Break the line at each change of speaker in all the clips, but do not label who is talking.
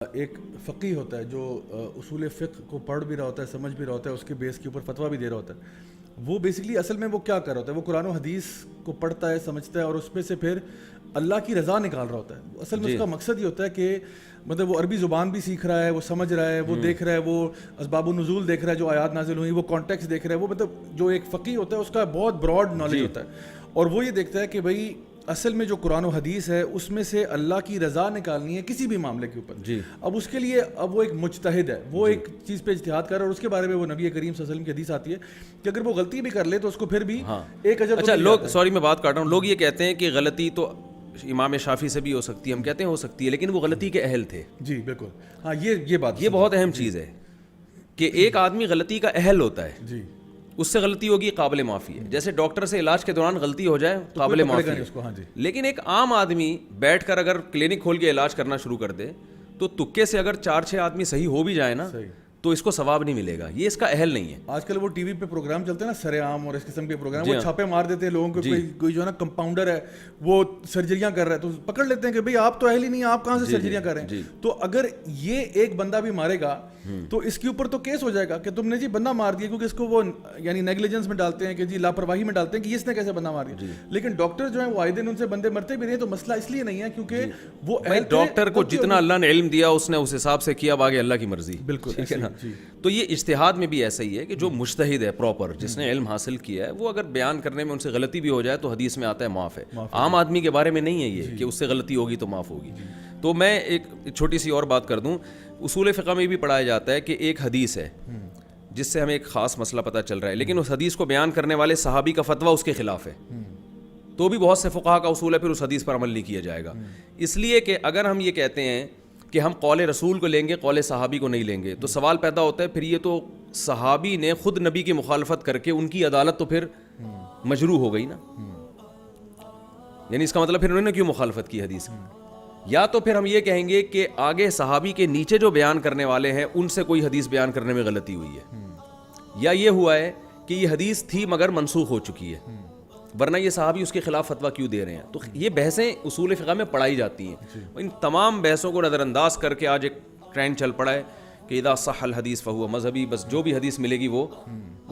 ایک فقی ہوتا ہے جو اصول فقہ کو پڑھ بھی رہا ہوتا ہے، سمجھ بھی رہا ہوتا ہے، اس کے بیس کے اوپر فتویٰ بھی دے رہا ہوتا ہے. وہ بیسکلی اصل میں وہ کیا کر رہا ہوتا ہے، وہ قرآن و حدیث کو پڑھتا ہے، سمجھتا ہے اور اس میں سے پھر اللہ کی رضا نکال رہا ہوتا ہے. اصل میں اس کا مقصد یہ ہوتا ہے کہ مطلب وہ عربی زبان بھی سیکھ رہا ہے، وہ سمجھ رہا ہے، وہ دیکھ رہا ہے، وہ اسباب النزول دیکھ رہا ہے جو آیات نازل ہوئی، وہ کانٹیکس دیکھ رہا ہے. وہ مطلب جو ایک فقی ہوتا ہے اس کا بہت براڈ نالج ہوتا ہے، اور وہ یہ دیکھتا ہے کہ بھائی اصل میں جو قرآن و حدیث ہے اس میں سے اللہ کی رضا نکالنی ہے کسی بھی معاملے کے اوپر. اب اس کے لیے اب وہ ایک مجتہد ہے، وہ ایک چیز پہ اجتہاد کر رہا ہے، اور اس کے بارے میں وہ نبی کریم صلی اللہ علیہ وسلم کی حدیث آتی ہے کہ اگر وہ غلطی بھی کر لے تو اس کو پھر بھی ایک اجر.
اچھا لوگ، سوری میں بات کاٹ رہا ہوں، لوگ یہ کہتے ہیں کہ غلطی تو امام شافعی سے بھی ہو سکتی ہے، ہم کہتے ہیں ہو سکتی ہے، لیکن وہ غلطی کے اہل تھے.
جی بالکل، ہاں یہ بات،
یہ بہت اہم چیز ہے کہ ایک آدمی غلطی کا اہل ہوتا ہے.
جی،
اس سے غلطی ہوگی قابل معافی ہے. جیسے ڈاکٹر سے علاج کے دوران غلطی ہو جائے قابل معافی ہے. لیکن ایک عام آدمی بیٹھ کر اگر کلینک کھول کے علاج کرنا شروع کر دے تو تکے سے اگر 4-6 آدمی صحیح ہو بھی جائے نا تو اس کو ثواب نہیں ملے گا. یہ اس کا اہل نہیں ہے.
آج کل وہ ٹی وی پہ پروگرام چلتے ہیں نا، سر عام اور اس قسم کے پروگرام، وہ چھاپے مار دیتے ہیں لوگوں کو. کوئی جو ہے نا کمپاؤنڈر ہے وہ سرجریاں کر رہا ہے تو پکڑ لیتے ہیں کہ بھئی آپ تو اہل ہی نہیں، آپ کہاں سے سرجریاں کر رہے ہیں. تو اگر یہ ایک بندہ بھی مارے گا تو اس کے اوپر تو کیس ہو جائے گا کہ تم نے جی بندہ مار دیا، کیونکہ اس کو وہ یعنی نیگلیجنس میں ڈالتے ہیں کہ جی لاپرواہی میں ڈالتے ہیں کہ اس نے کیسے بندہ مار دیا. لیکن ڈاکٹر جو ہیں وہ آئے دن ان سے بندے مرتے بھی رہے ہیں. تو مسئلہ اس لیے نہیں ہے کیونکہ وہ
ڈاکٹر کو جتنا اللہ نے علم دیا اس نے اس حساب سے کیا، باقی اللہ کی مرضی.
بالکل
ٹھیک ہے نا. تو یہ اجتہاد میں بھی ایسا ہی ہے کہ جو مجتہد ہے پراپر، جس نے علم حاصل کیا ہے، وہ اگر بیان کرنے میں ان سے غلطی بھی ہو جائے تو حدیث میں آتا ہے معاف ہے. عام آدمی کے بارے میں نہیں ہے یہ کہ اس سے غلطی ہوگی تو معاف ہوگی. تو میں ایک چھوٹی سی اور بات کر دوں، اصول فقہ میں بھی پڑھایا جاتا ہے کہ ایک حدیث ہے جس سے ہمیں ایک خاص مسئلہ پتہ چل رہا ہے، لیکن اس حدیث کو بیان کرنے والے صحابی کا فتویٰ اس کے خلاف ہے، تو بھی بہت سے فقہا کا اصول ہے پھر اس حدیث پر عمل نہیں کیا جائے گا. اس لیے کہ اگر ہم یہ کہتے ہیں کہ ہم قول رسول کو لیں گے، قول صحابی کو نہیں لیں گے، تو سوال پیدا ہوتا ہے پھر یہ تو صحابی نے خود نبی کی مخالفت کر کے ان کی عدالت تو پھر مجروح ہو گئی نا. یعنی اس کا مطلب پھر انہوں نے کیوں مخالفت کی حدیث کی؟ یا تو پھر ہم یہ کہیں گے کہ آگے صحابی کے نیچے جو بیان کرنے والے ہیں ان سے کوئی حدیث بیان کرنے میں غلطی ہوئی ہے، یا یہ ہوا ہے کہ یہ حدیث تھی مگر منسوخ ہو چکی ہے، ورنہ یہ صحابی اس کے خلاف فتویٰ کیوں دے رہے ہیں. تو یہ بحثیں اصول فقہ میں پڑھائی جاتی ہیں. ان تمام بحثوں کو نظر انداز کر کے آج ایک ٹرینڈ چل پڑا ہے کہ اذا صح الحدیث فہو مذہبی، بس جو بھی حدیث ملے گی وہ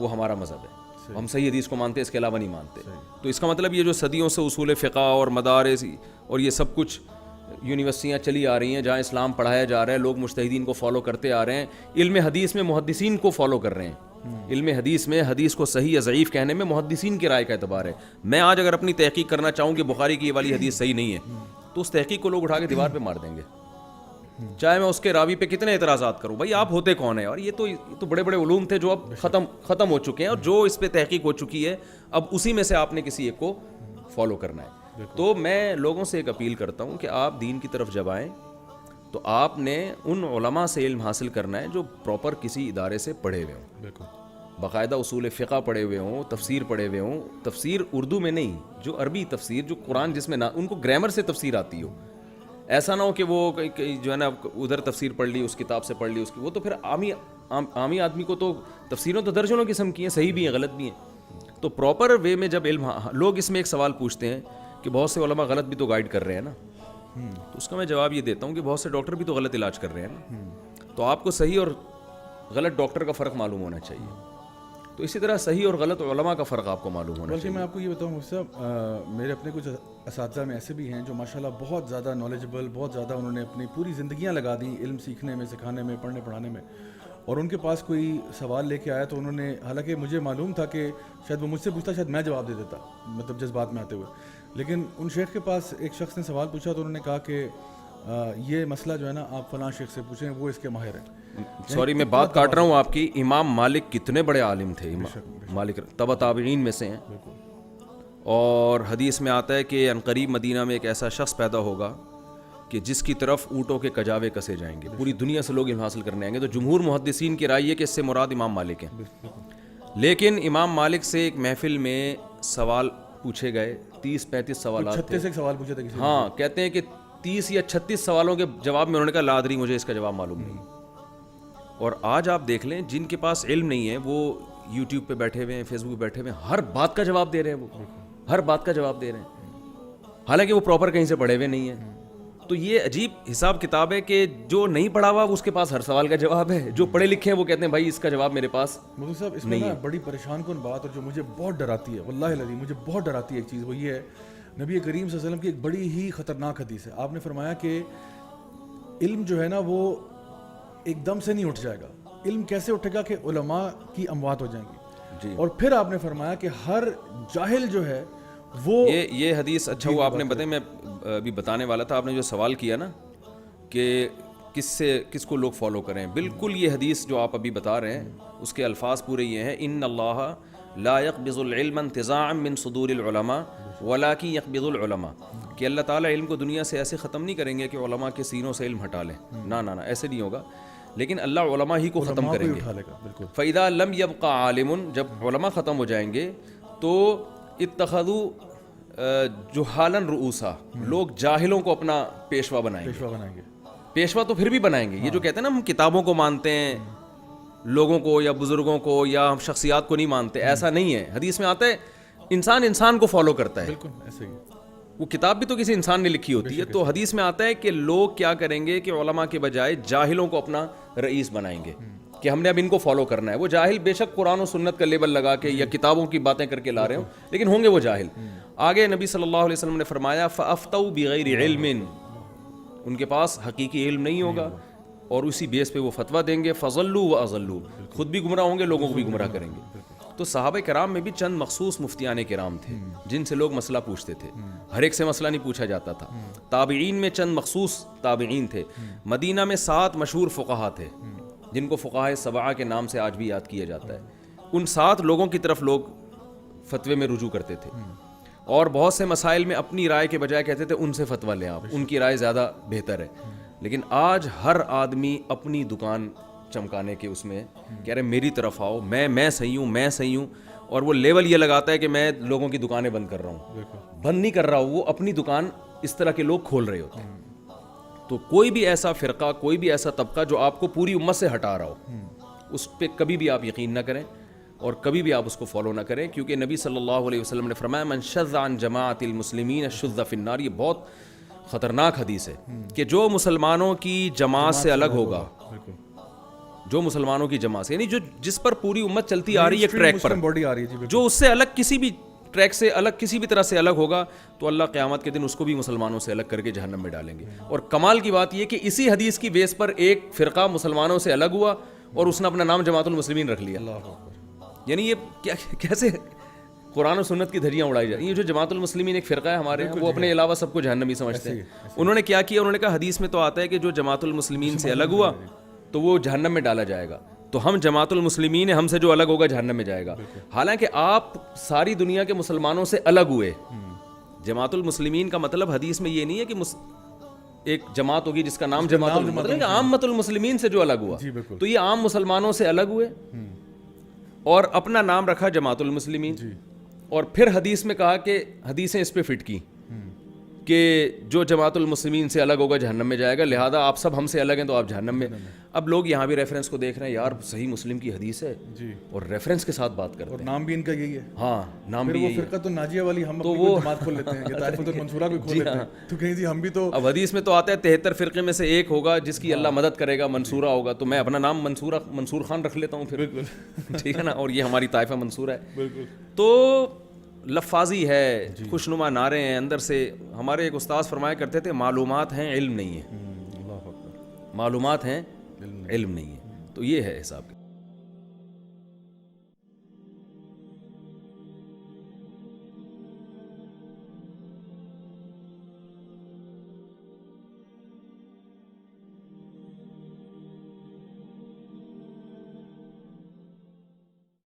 ہمارا مذہب ہے، ہم صحیح حدیث کو مانتے ہیں، اس کے علاوہ نہیں مانتے. تو اس کا مطلب یہ جو صدیوں سے اصول فقہ اور مدارس اور یہ سب کچھ یونیورسٹیاں چلی آ رہی ہیں جہاں اسلام پڑھایا جا رہا ہے، لوگ مجتہدین کو فالو کرتے آ رہے ہیں، علم حدیث میں محدثین کو فالو کر رہے ہیں. علم حدیث میں حدیث کو صحیح یا ضعیف کہنے میں محدثین کی رائے کا اعتبار ہے. میں آج اگر اپنی تحقیق کرنا چاہوں کہ بخاری کی یہ والی حدیث صحیح نہیں ہے تو اس تحقیق کو لوگ اٹھا کے دیوار پہ مار دیں گے، چاہے میں اس کے راوی پہ کتنے اعتراضات کروں. بھائی آپ ہوتے کون ہیں؟ اور یہ تو بڑے بڑے علوم تھے جو اب ختم ہو چکے ہیں، اور جو اس پہ تحقیق ہو چکی ہے اب اسی میں سے آپ نے کسی ایک کو فالو کرنا ہے. تو میں لوگوں سے ایک اپیل کرتا ہوں کہ آپ دین کی طرف جب آئیں تو آپ نے ان علماء سے علم حاصل کرنا ہے جو پراپر کسی ادارے سے پڑھے ہوئے ہوں. بالکل، باقاعدہ اصول فقہ پڑھے ہوئے ہوں، تفسیر پڑھے ہوئے ہوں. تفسیر اردو میں نہیں، جو عربی تفسیر، جو قرآن جس میں ان کو گرامر سے تفسیر آتی ہو. ایسا نہ ہو کہ وہ جو ہے نا ادھر تفسیر پڑھ لی، اس کتاب سے پڑھ لی، اس کی وہ تو پھر عامی آدمی کو تو تفسیروں تو درجنوں قسم کی ہیں، صحیح بھی ہیں غلط بھی ہیں. تو پراپر وے میں جب علم، لوگ اس میں ایک سوال پوچھتے ہیں کہ بہت سے علماء غلط بھی تو گائیڈ کر رہے ہیں نا، تو اس کا میں جواب یہ دیتا ہوں کہ بہت سے ڈاکٹر بھی تو غلط علاج کر رہے ہیں نا. تو آپ کو صحیح اور غلط ڈاکٹر کا فرق معلوم ہونا چاہیے. تو اسی طرح صحیح اور غلط علماء کا فرق آپ کو معلوم ہونا چاہیے.
میں آپ کو یہ بتاؤں مفتی صاحب، میرے اپنے کچھ اساتذہ میں ایسے بھی ہیں جو ماشاءاللہ بہت زیادہ نالجبل، بہت زیادہ انہوں نے اپنی پوری زندگیاں لگا دیں علم سیکھنے میں، سکھانے میں، پڑھنے پڑھانے میں. اور ان کے پاس کوئی سوال لے کے آیا تو انہوں نے، حالانکہ مجھے معلوم تھا کہ شاید وہ مجھ سے پوچھتا، شاید میں جواب دے دیتا، مطلب جذبات میں آتے ہوئے. لیکن ان شیخ کے پاس ایک شخص نے سوال پوچھا تو انہوں نے کہا کہ یہ مسئلہ جو ہے نا آپ فلاں شیخ سے پوچھیں، وہ اس کے ماہر ہیں.
سوری میں بات کاٹ رہا ہوں آپ کی. امام مالک کتنے بڑے عالم تھے. امام مالک تبع تابعین میں سے ہیں. اور حدیث میں آتا ہے کہ عنقریب مدینہ میں ایک ایسا شخص پیدا ہوگا کہ جس کی طرف اونٹوں کے کجاوے کسے جائیں گے. پوری دنیا سے لوگ علم حاصل کرنے آئیں گے. تو جمہور محدثین کی رائے ہے کہ اس سے مراد امام مالک ہیں. لیکن امام مالک سے ایک محفل میں سوال پوچھے گئے، 30-35 سوالات تھے.
36 سوال پوچھے تھے.
ہاں، کہتے ہیں کہ 30 یا 36 سوالوں کے جواب میں انہوں نے کہا لا ادری، مجھے اس کا جواب معلوم نہیں. اور آج آپ دیکھ لیں جن کے پاس علم نہیں ہے وہ یوٹیوب پہ بیٹھے ہوئے ہیں، فیس بک پہ بیٹھے ہوئے ہیں، ہر بات کا جواب دے رہے ہیں. وہ ہر بات کا جواب دے رہے ہیں، حالانکہ وہ پراپر کہیں سے پڑھے ہوئے نہیں ہیں. تو یہ عجیب حساب کتاب ہے کہ جو نہیں پڑھا ہوا اس کے پاس ہر سوال کا جواب ہے, جو پڑھے لکھے ہیں وہ کہتے ہیں بھائی اس کا جواب میرے پاس.
مودودی صاحب اس میں نا بڑی پریشان کن بات, اور جو مجھے بہت ڈراتی ہے, واللہ العظیم مجھے بہت ڈراتی ہے ایک چیز, وہ یہ ہے نبی کریم صلی اللہ علیہ وسلم کی ایک بڑی ہی خطرناک حدیث ہے. آپ نے فرمایا کہ علم جو ہے نا وہ ایک دم سے نہیں اٹھ جائے گا. علم کیسے اٹھے گا کہ علماء کی اموات ہو جائیں گی, اور پھر آپ نے فرمایا کہ ہر جاہل جو ہے وہ
یہ حدیث, اچھا وہ آپ نے بتایا, میں ابھی بتانے والا تھا, آپ نے جو سوال کیا نا کہ کس کو لوگ فالو کریں, بالکل یہ حدیث جو آپ ابھی بتا رہے ہیں اس کے الفاظ پورے یہ ہیں, ان اللہ لا يقبض العلم انتزاعا من صدور العلماء ولكن يقبض العلماء, کہ اللہ تعالیٰ علم کو دنیا سے ایسے ختم نہیں کریں گے کہ علماء کے سینوں سے علم ہٹا لیں, نہ ایسے نہیں ہوگا, لیکن اللہ علماء ہی کو ختم کریں گے. فَإِذَا لَمْ يَبْقَ عَالِمٌ, جب علماء ختم ہو جائیں گے تو اتخذوا جہالاً رؤوسا, لوگ جاہلوں کو اپنا پیشوا بنائیں گے. پیشوا تو پھر بھی بنائیں گے. یہ جو کہتے ہیں نا ہم کتابوں کو مانتے ہیں, لوگوں کو یا بزرگوں کو یا ہم شخصیات کو نہیں مانتے, ایسا نہیں ہے. حدیث میں آتا ہے انسان کو فالو کرتا ہے.
بالکل ایسے ہی,
وہ کتاب بھی تو کسی انسان نے لکھی ہوتی ہے. تو حدیث میں آتا ہے کہ لوگ کیا کریں گے کہ علماء کے بجائے جاہلوں کو اپنا رئیس بنائیں گے, کہ ہم نے اب ان کو فالو کرنا ہے. وہ جاہل بے شک قرآن و سنت کا لیبل لگا کے یا کتابوں کی باتیں کر کے لا رہے ہوں, لیکن ہوں گے وہ جاہل. آگے نبی صلی اللہ علیہ وسلم نے فرمایا فَأَفْتَوْا بِغَيْرِ عِلْمٍ, ان کے پاس حقیقی علم نہیں ہوگا اور اسی بیس پہ وہ فتویٰ دیں گے. فَضَلُّوا وَأَضَلُّوا, خود بھی گمراہ ہوں گے, لوگوں کو بھی گمراہ کریں گے. تو صحابہ کرام میں بھی چند مخصوص مفتیان کرام تھے جن سے لوگ مسئلہ پوچھتے تھے, ہر ایک سے مسئلہ نہیں پوچھا جاتا تھا. تابعین میں چند مخصوص تابعین تھے. مدینہ میں 7 مشہور فقہا تھے جن کو فقہائے سبعہ کے نام سے آج بھی یاد کیا جاتا ہے. ان 7 لوگوں کی طرف لوگ فتوے میں رجوع کرتے تھے, اور بہت سے مسائل میں اپنی رائے کے بجائے کہتے تھے ان سے فتویٰ لیں آپ, ان کی رائے زیادہ بہتر ہے. لیکن آج ہر آدمی اپنی دکان چمکانے کے اس میں کہہ رہے میری طرف آؤ, میں صحیح ہوں, اور وہ لیول یہ لگاتا ہے کہ میں لوگوں کی دکانیں بند کر رہا ہوں. بند نہیں کر رہا ہوں, وہ اپنی دکان اس طرح کے لوگ کھول رہے ہوتے ہیں. تو کوئی بھی ایسا فرقہ, کوئی بھی ایسا طبقہ جو آپ کو پوری امت سے ہٹا رہا ہو, اس پہ کبھی بھی آپ یقین نہ کریں اور کبھی بھی آپ اس کو فالو نہ کریں, کیونکہ نبی صلی اللہ علیہ وسلم نے فرمایا من شذ عن جماعت المسلمین شذ فی النار. یہ بہت خطرناک حدیث ہے کہ جو مسلمانوں کی جماعت سے الگ ہوگا, جو مسلمانوں کی جماعت سے, یعنی جس پر پوری امت چلتی آ رہی ہے ٹریک پر, جو اس سے الگ کسی بھی ٹریک سے الگ کسی بھی طرح سے الگ ہوگا, تو اللہ قیامت کے دن اس کو بھی مسلمانوں سے الگ کر کے جہنم میں ڈالیں گے. اور کمال کی بات یہ کہ اسی حدیث کی بیس پر ایک فرقہ مسلمانوں سے الگ ہوا اور اس نے اپنا نام جماعت المسلمین رکھ لیا. یعنی یہ کیسے قرآن و سنت کی دھجیاں اڑائی جائیں. یہ جو جماعت المسلمین ایک فرقہ ہے ہمارے یہاں, وہ اپنے علاوہ سب کو جہنمی سمجھتے ہیں. انہوں نے کیا کیا, انہوں نے کہا حدیث میں تو آتا ہے کہ جو جماعت المسلمین سے الگ ہوا تو وہ جہنم میں ڈالا جائے گا, تو ہم جماعت المسلمین ہیں, ہم سے جو الگ ہوگا جہنم میں جائے گا. حالانکہ آپ ساری دنیا کے مسلمانوں سے الگ ہوئے. جماعت المسلمین کا مطلب حدیث میں یہ نہیں ہے کہ ایک جماعت ہوگی جس کا نام جماعت مطلب عامت المسلمین سے جو الگ ہوا, تو یہ عام مسلمانوں سے الگ ہوئے اور اپنا نام رکھا جماعت المسلمین. اور پھر حدیث میں کہا کہ حدیثیں اس پہ فٹ کی کہ جو جماعت المسلمین سے الگ ہوگا جہنم میں جائے گا, لہذا آپ سب ہم سے الگ ہیں تو آپ جہنم میں. اب لوگ یہاں بھی ریفرنس کو دیکھ رہے ہیں, یار صحیح مسلم کی حدیث ہے اور ریفرنس کے ساتھ بات کرتے ہیں,
اور نام بھی ان کا یہی ہے.
ہاں نام بھی یہی ہے.
فرقہ تو ناجیہ والی ہم اپنی جماعت کھول لیتے ہیں, یہ طائفۃ المنصورہ بھی کھول لیتے ہیں, تو کہیں جی ہم بھی تو.
اب حدیث میں تو آتا ہے 73 فرقے میں سے ایک ہوگا جس کی اللہ مدد کرے گا, منصورہ ہوگا, تو میں اپنا نام منصور خان رکھ لیتا ہوں پھر. ٹھیک ہے نا, اور یہ ہماری طائفہ منصورہ ہے. تو لفاظی ہے, خوشنما نعرے ہیں اندر سے. ہمارے ایک استاذ فرمایا کرتے تھے معلومات ہیں علم نہیں ہے, معلومات ہیں علم نہیں ہے. تو یہ ہے حساب.